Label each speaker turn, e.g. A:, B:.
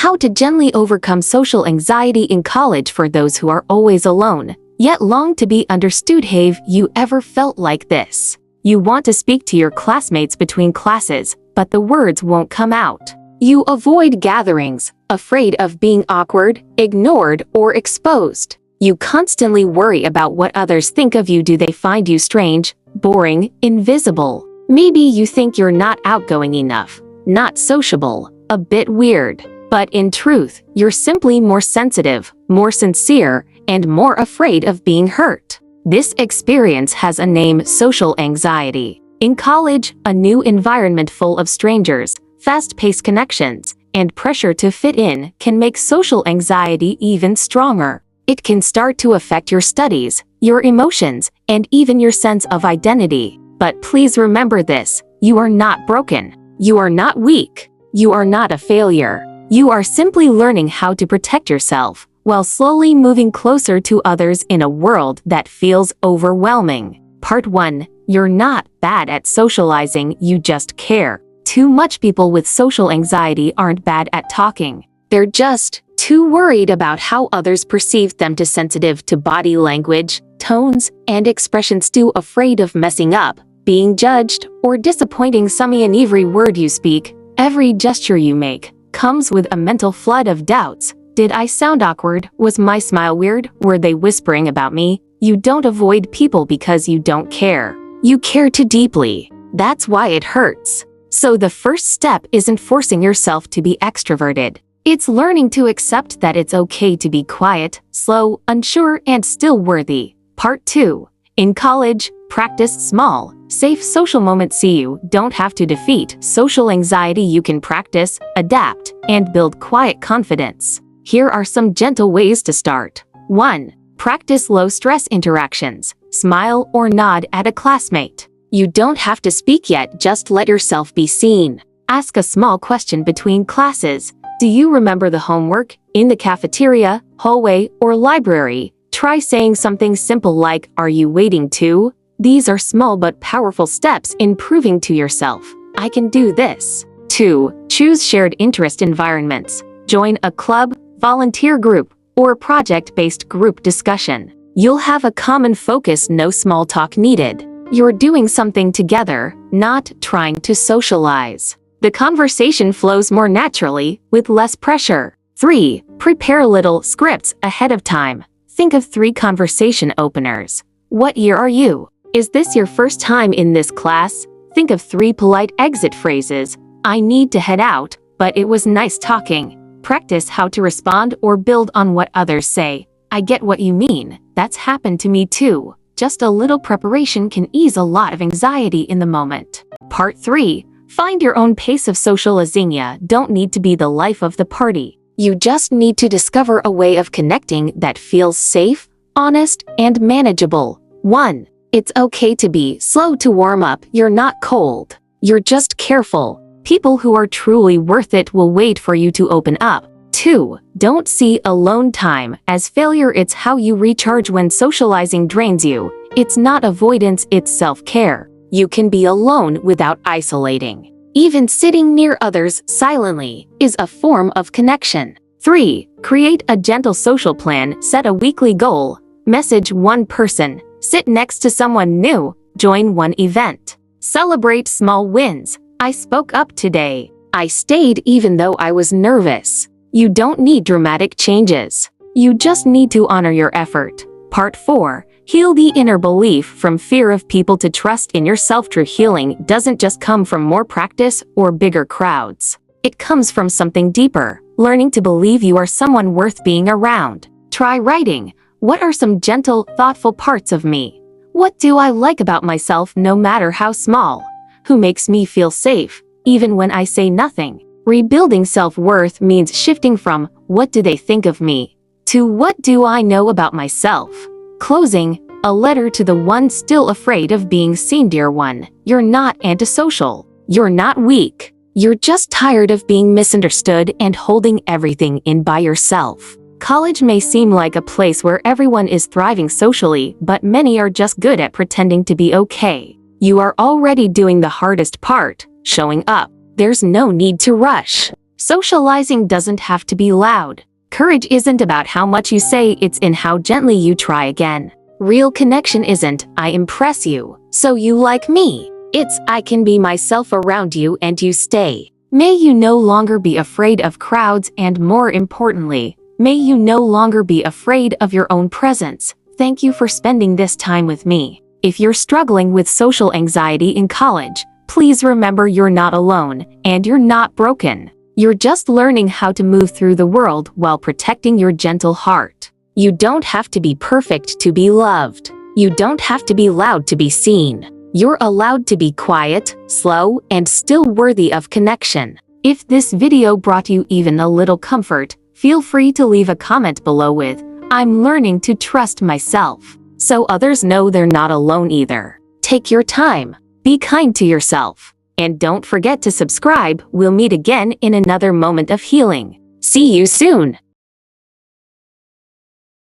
A: How to gently overcome social anxiety in college for those who are always alone, yet long to be understood. Have you ever felt like this? You want to speak to your classmates between classes, but the words won't come out. You avoid gatherings, afraid of being awkward, ignored, or exposed. You constantly worry about what others think of you. Do they find you strange, boring, invisible? Maybe you think you're not outgoing enough, not sociable, a bit weird. But in truth, you're simply more sensitive, more sincere, and more afraid of being hurt. This experience has a name: social anxiety. In college, a new environment full of strangers, fast-paced connections, and pressure to fit in can make social anxiety even stronger. It can start to affect your studies, your emotions, and even your sense of identity. But please remember this: you are not broken. You are not weak. You are not a failure. You are simply learning how to protect yourself, while slowly moving closer to others in a world that feels overwhelming. Part 1. You're not bad at socializing, you just care too much. People with social anxiety aren't bad at talking. They're just too worried about how others perceive them, too sensitive to body language, tones, and expressions, too afraid of messing up, being judged, or disappointing someone. In every word you speak, every gesture you make, comes with a mental flood of doubts. Did I sound awkward? Was my smile weird? Were they whispering about me? You don't avoid people because you don't care. You care too deeply. That's why it hurts. So the first step isn't forcing yourself to be extroverted. It's learning to accept that it's okay to be quiet, slow, unsure, and still worthy. Part 2. In college, practice small, safe social moments. You don't have to defeat social anxiety. You can practice, adapt, and build quiet confidence. Here are some gentle ways to start. 1. Practice low-stress interactions. Smile or nod at a classmate. You don't have to speak yet, just let yourself be seen. Ask a small question between classes. Do you remember the homework? In the cafeteria, hallway, or library? Try saying something simple like, "Are you waiting too?" These are small but powerful steps in proving to yourself, "I can do this." 2. Choose shared interest environments. Join a club, volunteer group, or project-based group discussion. You'll have a common focus, no small talk needed. You're doing something together, not trying to socialize. The conversation flows more naturally, with less pressure. 3. Prepare little scripts ahead of time. Think of 3 conversation openers. What year are you? Is this your first time in this class? Think of 3 polite exit phrases. I need to head out, but it was nice talking. Practice how to respond or build on what others say. I get what you mean. That's happened to me too. Just a little preparation can ease a lot of anxiety in the moment. Part 3. Find your own pace of socializing. You don't need to be the life of the party. You just need to discover a way of connecting that feels safe, honest, and manageable. 1. It's okay to be slow to warm up. You're not cold. You're just careful. People who are truly worth it will wait for you to open up. 2. Don't see alone time as failure. It's how you recharge when socializing drains you. It's not avoidance, it's self-care. You can be alone without isolating. Even sitting near others silently is a form of connection. 3. Create a gentle social plan. Set a weekly goal. Message one person. Sit next to someone new. Join one event. Celebrate small wins. I spoke up today. I stayed even though I was nervous. You don't need dramatic changes. You just need to honor your effort. Part 4. Heal the inner belief. From fear of people to trust in yourself. True healing doesn't just come from more practice or bigger crowds. It comes from something deeper, learning to believe you are someone worth being around. Try writing. What are some gentle, thoughtful parts of me? What do I like about myself, no matter how small? Who makes me feel safe, even when I say nothing? Rebuilding self-worth means shifting from, "What do they think of me?" to, "What do I know about myself?" Closing, a letter to the one still afraid of being seen. Dear one, you're not antisocial. You're not weak. You're just tired of being misunderstood and holding everything in by yourself. College may seem like a place where everyone is thriving socially, but many are just good at pretending to be okay. You are already doing the hardest part, showing up. There's no need to rush. Socializing doesn't have to be loud. Courage isn't about how much you say, it's in how gently you try again. Real connection isn't, I impress you, so you like me. It's, I can be myself around you and you stay. May you no longer be afraid of crowds, and more importantly, may you no longer be afraid of your own presence. Thank you for spending this time with me. If you're struggling with social anxiety in college, please remember you're not alone, and you're not broken. You're just learning how to move through the world while protecting your gentle heart. You don't have to be perfect to be loved. You don't have to be loud to be seen. You're allowed to be quiet, slow, and still worthy of connection. If this video brought you even a little comfort, feel free to leave a comment below with, I'm learning to trust myself, so others know they're not alone either. Take your time, be kind to yourself, and don't forget to subscribe. We'll meet again in another moment of healing. See you soon!